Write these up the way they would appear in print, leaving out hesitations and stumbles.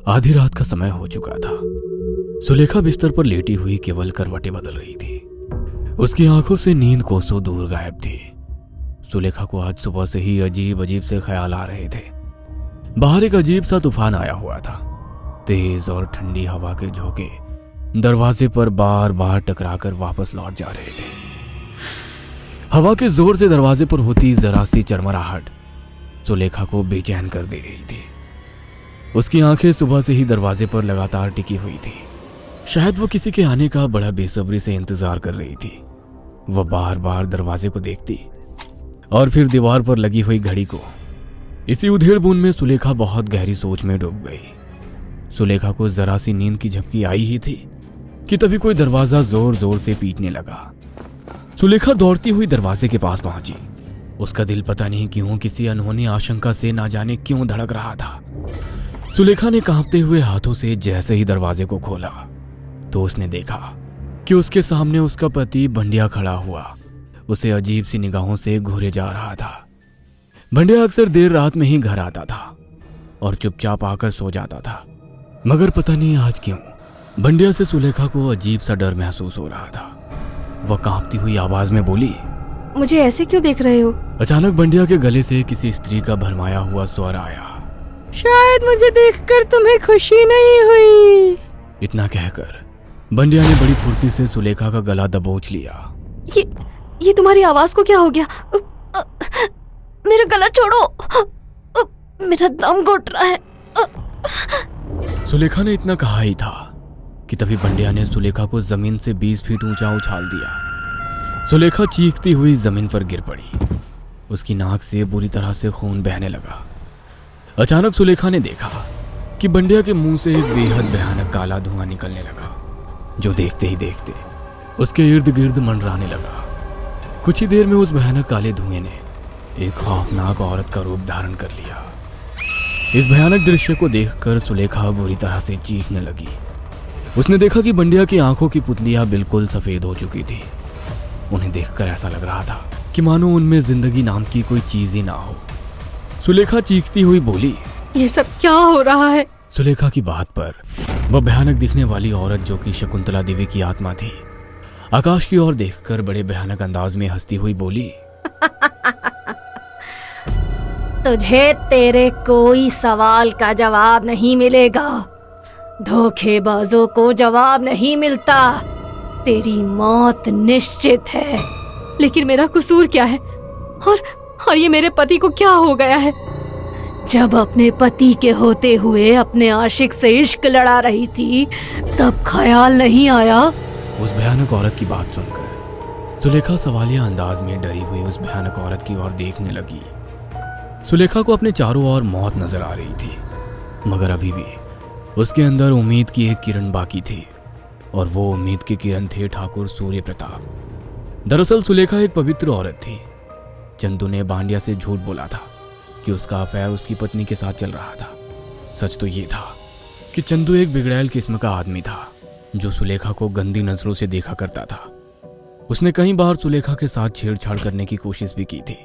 आधी रात का समय हो चुका था। सुलेखा बिस्तर पर लेटी हुई केवल करवटें बदल रही थी। उसकी आंखों से नींद कोसों दूर गायब थी। सुलेखा को आज सुबह से ही अजीब अजीब से ख्याल आ रहे थे। बाहर एक अजीब सा तूफान आया हुआ था। तेज और ठंडी हवा के झोंके दरवाजे पर बार बार टकराकर वापस लौट जा रहे थे। हवा के जोर से दरवाजे पर होती जरा सी चरमराहट सुलेखा को बेचैन कर दे रही थी। उसकी आंखें सुबह से ही दरवाजे पर लगातार टिकी हुई थी। शायद वो किसी के आने का बड़ा बेसब्री से इंतजार कर रही थी। वह बार बार दरवाजे को देखती और फिर दीवार पर लगी हुई घड़ी को। इसी उधेड़-बुन में सुलेखा बहुत गहरी सोच में डूब गई। सुलेखा को जरा सी नींद की झपकी आई ही थी कि तभी कोई दरवाजा जोर जोर से पीटने लगा। सुलेखा दौड़ती हुई दरवाजे के पास पहुंची। उसका दिल पता नहीं क्यों किसी अनहोनी आशंका से ना जाने क्यों धड़क रहा था। सुलेखा ने कांपते हुए हाथों से जैसे ही दरवाजे को खोला तो उसने देखा कि उसके सामने उसका पति बंडिया खड़ा हुआ उसे अजीब सी निगाहों से घूरे जा रहा था। बंडिया अक्सर देर रात में ही घर आता था और चुपचाप आकर सो जाता था, मगर पता नहीं आज क्यों बंडिया से सुलेखा को अजीब सा डर महसूस हो रहा था। वह कांपती हुई आवाज में बोली, मुझे ऐसे क्यों देख रहे हो? अचानक बंडिया के गले से किसी स्त्री का भरमाया हुआ स्वर आया। शायद मुझे देखकर तुम्हें खुशी नहीं हुई। इतना कहकर बंडिया ने बड़ी फुर्ती से सुलेखा का गला दबोच लिया। ये तुम्हारी आवाज को क्या हो गया? मेरा गला छोड़ो, मेरा दम घुट रहा है। सुलेखा ने इतना कहा ही था कि तभी बंडिया ने सुलेखा को जमीन से 20 फीट ऊंचा उछाल दिया। सुलेखा चीखती हुई जमीन पर गिर पड़ी। उसकी नाक से बुरी तरह से खून बहने लगा। अचानक सुलेखा ने देखा कि बंडिया के मुंह से एक बेहद भयानक काला धुआं निकलने लगा, जो देखते ही देखते उसके इर्द गिर्द मंडराने लगा। कुछ ही देर में उस भयानक काले धुएं ने एक खौफनाक औरत का रूप धारण कर लिया। इस भयानक दृश्य को देखकर सुलेखा बुरी तरह से चीखने लगी। उसने देखा कि बंडिया की आंखों की पुतलियां बिल्कुल सफेद हो चुकी थी। उन्हें देखकर ऐसा लग रहा था कि मानो उनमें जिंदगी नाम की कोई चीज ही ना हो। सुलेखा चीखती हुई बोली, ये सब क्या हो रहा है? सुलेखा की बात पर वह भयानक दिखने वाली औरत, जो कि शकुंतला देवी की आत्मा थी, आकाश की ओर देखकर बड़े भयानक अंदाज में हंसती हुई बोली, तुझे तेरे कोई सवाल का जवाब नहीं मिलेगा। धोखेबाजों को जवाब नहीं मिलता। तेरी मौत निश्चित है। लेकिन मेरा कसूर क्या है? और ये मेरे पति को क्या हो गया है? जब अपने पति के होते हुए अपने आशिक से इश्क लड़ा रही थी, तब ख्याल नहीं आया? उस भयानक औरत की बात सुनकर सुलेखा सवालिया अंदाज में डरी हुई उस भयानक औरत की ओर देखने लगी। सुलेखा को अपने चारों ओर मौत नजर आ रही थी, मगर अभी भी उसके अंदर उम्मीद की एक किरण बाकी थी, और वो उम्मीद की किरण थे ठाकुर सूर्य प्रताप। दरअसल सुलेखा एक पवित्र औरत थी। चंदू ने बांडिया से झूठ बोला था कि उसका अफेयर उसकी पत्नी के साथ चल रहा था। सच तो ये था कि चंदू एक बिगड़ैल किस्म का आदमी था, जो सुलेखा को गंदी नजरों से देखा करता था। उसने कई बार सुलेखा के साथ छेड़छाड़ करने की कोशिश भी की थी,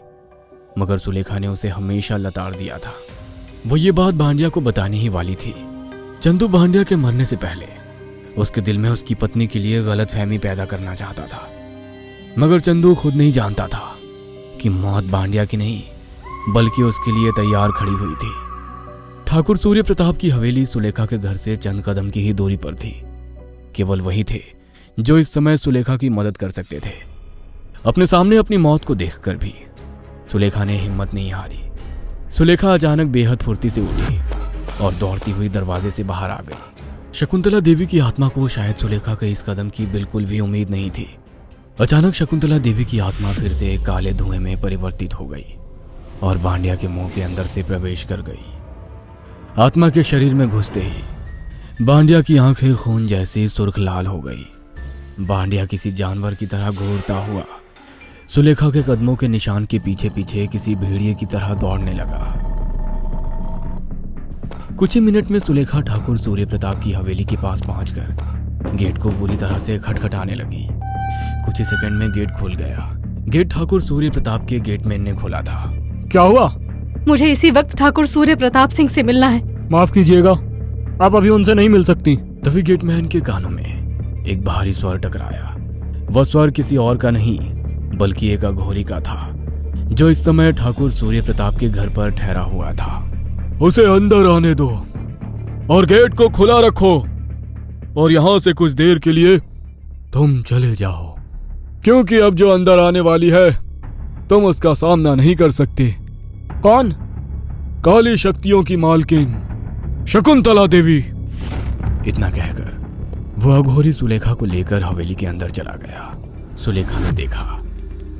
मगर सुलेखा ने उसे हमेशा लताड़ दिया था। वो ये बात बांडिया को बताने ही वाली थी। चंदू बांडिया के मरने से पहले उसके दिल में उसकी पत्नी के लिए गलतफहमी पैदा करना चाहता था, मगर चंदू खुद नहीं जानता था कि मौत बांडिया की नहीं बल्कि उसके लिए तैयार खड़ी हुई थी। ठाकुर सूर्य प्रताप की हवेली सुलेखा के घर से चंद कदम की ही दूरी पर थी। केवल वही थे जो इस समय सुलेखा की मदद कर सकते थे। अपने सामने अपनी मौत को देखकर भी सुलेखा ने हिम्मत नहीं हारी। सुलेखा अचानक बेहद फुर्ती से उठी और दौड़ती हुई दरवाजे से बाहर आ गई। शकुंतला देवी की आत्मा को शायद सुलेखा के इस कदम की बिल्कुल भी उम्मीद नहीं थी। अचानक शकुंतला देवी की आत्मा फिर से एक काले धुएं में परिवर्तित हो गई और बांडिया के मुंह के अंदर से प्रवेश कर गई। आत्मा के शरीर में घुसते ही बांडिया की आंखें खून जैसी सुर्ख लाल हो गई। बांडिया किसी जानवर की तरह घूरता हुआ सुलेखा के कदमों के निशान के पीछे पीछे किसी भेड़िए की तरह दौड़ने लगा। कुछ ही मिनट में सुलेखा ठाकुर सूर्य प्रताप की हवेली के पास पहुंचकर गेट को बुरी तरह से खटखटाने लगी। कुछ ही सेकंड में गेट खुल गया। गेट ठाकुर सूर्य प्रताप के गेटमैन ने खोला था। क्या हुआ? मुझे इसी वक्त ठाकुर सूर्य प्रताप सिंह से मिलना है। माफ कीजिएगा, आप अभी उनसे नहीं मिल सकती। तभी गेटमैन के कानों में एक भारी स्वर टकराया। वह स्वर किसी और का नहीं बल्कि एक अघोरी का था, जो इस समय ठाकुर सूर्य प्रताप के घर पर ठहरा हुआ था। उसे अंदर आने दो और गेट को खुला रखो, और यहां से कुछ देर के लिए तुम चले जाओ, क्योंकि अब जो अंदर आने वाली है तुम उसका सामना नहीं कर सकते। कौन? काली शक्तियों की मालकिन शकुंतला देवी। इतना कहकर वह अघोरी सुलेखा को लेकर हवेली के अंदर चला गया। सुलेखा ने देखा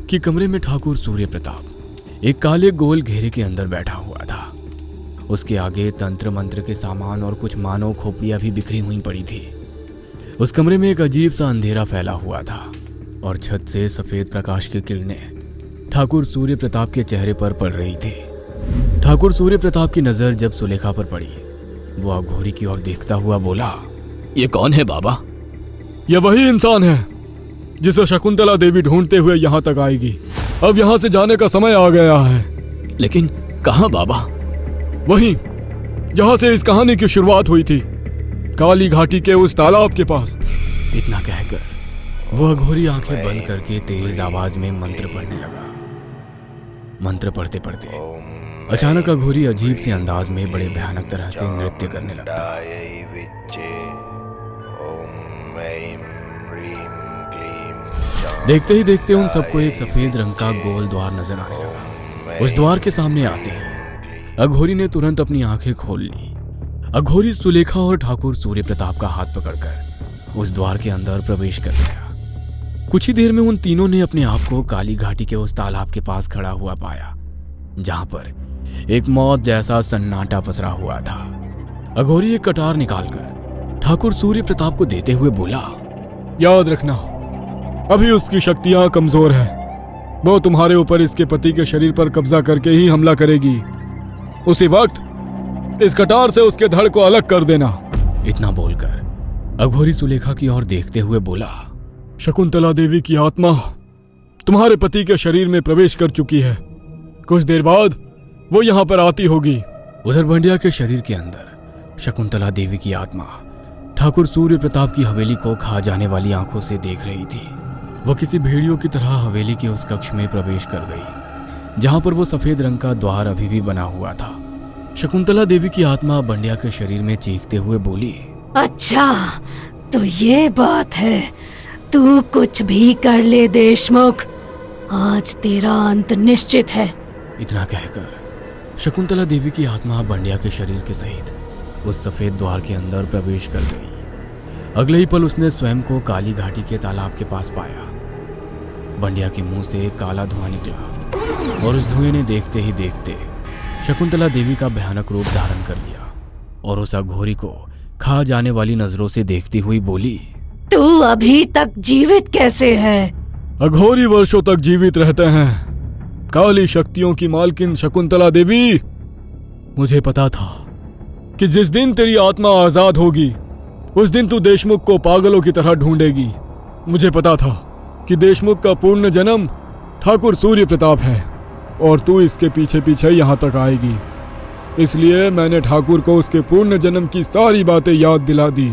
कि कमरे में ठाकुर सूर्य प्रताप एक काले गोल घेरे के अंदर बैठा हुआ था। उसके आगे तंत्र मंत्र के सामान और कुछ मानव खोपड़ियां भी बिखरी हुई पड़ी थी। उस कमरे में एक अजीब सा अंधेरा फैला हुआ था और छत से सफेद प्रकाश की किरणें ठाकुर सूर्य प्रताप के चेहरे पर पड़ रही थी। ठाकुर सूर्य प्रताप की नजर जब सुलेखा पर पड़ी, वो अघोरी की ओर देखता हुआ बोला, ये कौन है बाबा? यह वही इंसान है जिसे शकुंतला देवी ढूंढते हुए यहाँ तक आएगी। अब यहाँ से जाने का समय आ गया है। लेकिन कहाँ बाबा? वहीं जहाँ से इस कहानी की शुरुआत हुई थी, काली घाटी के उस तालाब के पास। इतना कहकर वो अघोरी आंखें बंद करके तेज आवाज में मंत्र पढ़ने लगा। मंत्र पढ़ते पढ़ते अचानक अघोरी अजीब से अंदाज में बड़े भयानक तरह से नृत्य करने लगा। देखते ही देखते उन सबको एक सफेद रंग का गोल द्वार नजर आने लगा। उस द्वार के सामने आते ही अघोरी ने तुरंत अपनी आंखें खोल ली। अघोरी सुलेखा और ठाकुर सूर्य प्रताप का हाथ पकड़कर उस द्वार के अंदर प्रवेश कर गया। कुछ ही देर में उन तीनों ने अपने आप को काली घाटी के उस तालाब के पास खड़ा हुआ पाया, जहां पर एक मौत जैसा सन्नाटा पसरा हुआ था। अघोरी एक कटार निकालकर ठाकुर सूर्य प्रताप को देते हुए बोला, याद रखना, अभी उसकी शक्तियां कमजोर है। वो तुम्हारे ऊपर इसके पति के शरीर पर कब्जा करके ही हमला करेगी। उसी वक्त इस कटार से उसके धड़ को अलग कर देना। इतना बोलकर अघोरी सुलेखा की ओर देखते हुए बोला, शकुंतला देवी की आत्मा तुम्हारे पति के शरीर में प्रवेश कर चुकी है। कुछ देर बाद वो यहाँ पर आती होगी। उधर बंडिया के शरीर के अंदर शकुंतला देवी की आत्मा ठाकुर सूर्य प्रताप की हवेली को खा जाने वाली आंखों से देख रही थी। वह किसी भेड़ियों की तरह हवेली के उस कक्ष में प्रवेश कर गई, जहां पर वो सफेद रंग का द्वार अभी भी बना हुआ था। शकुंतला देवी की आत्मा बंडिया के शरीर में चीखते हुए बोली, अच्छा तो ये बात है, तू कुछ भी कर ले देशमुख, आज तेरा अंत निश्चित है। इतना कहकर शकुंतला देवी की आत्मा बंडिया के शरीर के सहित उस सफेद द्वार के अंदर प्रवेश कर गई। अगले ही पल उसने स्वयं को काली घाटी के तालाब के पास पाया। बंडिया के मुंह से काला धुआं निकला और उस धुएं ने देखते ही देखते शकुंतला देवी का भयानक रूप धारण कर लिया और उस अघोरी को खा जाने वाली नजरों से देखती हुई बोली, तू अभी तक जीवित कैसे है? अघोरी वर्षों तक जीवित रहते हैं, काली शक्तियों की मालकिन शकुंतला देवी। मुझे पता था कि जिस दिन तेरी आत्मा आजाद होगी उस दिन तू देशमुख को पागलों की तरह ढूंढेगी। मुझे पता था कि देशमुख का पूर्ण जन्म ठाकुर सूर्य प्रताप है और तू इसके पीछे पीछे यहाँ तक आएगी। इसलिए मैंने ठाकुर को उसके पूर्ण जन्म की सारी बातें याद दिला दी।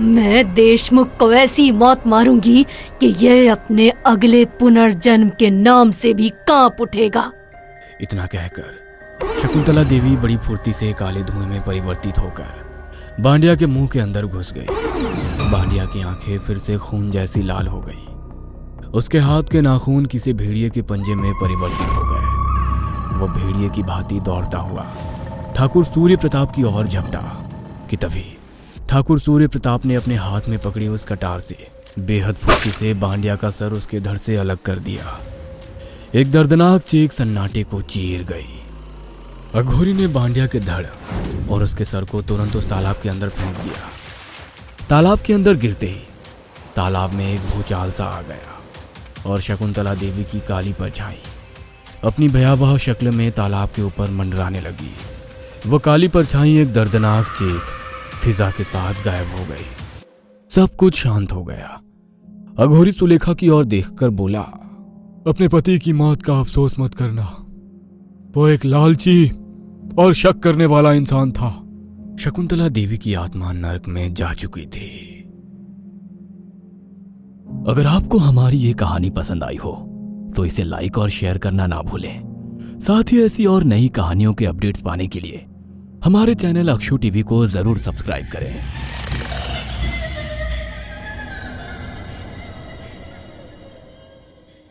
मैं देशमुख को ऐसी मौत मारूंगी कि यह अपने अगले पुनर्जन्म के नाम से भी कांप उठेगा। इतना कहकर शकुंतला देवी बड़ी फुर्ती से काले धुएं में परिवर्तित होकर बांडिया के मुंह के अंदर घुस गई। बांडिया की आंखें फिर से खून जैसी लाल हो गई। उसके हाथ के नाखून किसी भेड़िए के पंजे में परिवर्तित हो गए। वो भेड़िए की भांति दौड़ता हुआ ठाकुर सूर्य प्रताप की ओर झपटा कि तभी ठाकुर सूर्य प्रताप ने अपने हाथ में पकड़ी उस कटार से बेहद फुर्ती से बांडिया का सर उसके धड़ से अलग कर दिया। एक दर्दनाक चीख सन्नाटे को चीर गई। अघोरी ने बांडिया के धड़ और उसके सर को तुरंत उस तालाब के अंदर फेंक दिया। तालाब के अंदर गिरते ही तालाब में एक भूचाल सा आ गया और शकुंतला देवी की काली परछाई अपनी भयावह शक्ल में तालाब के ऊपर मंडराने लगी। वो काली परछाई एक दर्दनाक चीख फिजा के साथ गायब हो गई। सब कुछ शांत हो गया। अघोरी सुलेखा की ओर देखकर बोला, अपने पति की मौत का अफसोस मत करना। वो एक लालची और शक करने वाला इंसान था। शकुंतला देवी की आत्मा नरक में जा चुकी थी। अगर आपको हमारी ये कहानी पसंद आई हो तो इसे लाइक और शेयर करना ना भूलें। साथ ही ऐसी और नई कहानियों के अपडेट्स पाने के लिए हमारे चैनल अक्षु टीवी को जरूर सब्सक्राइब करें।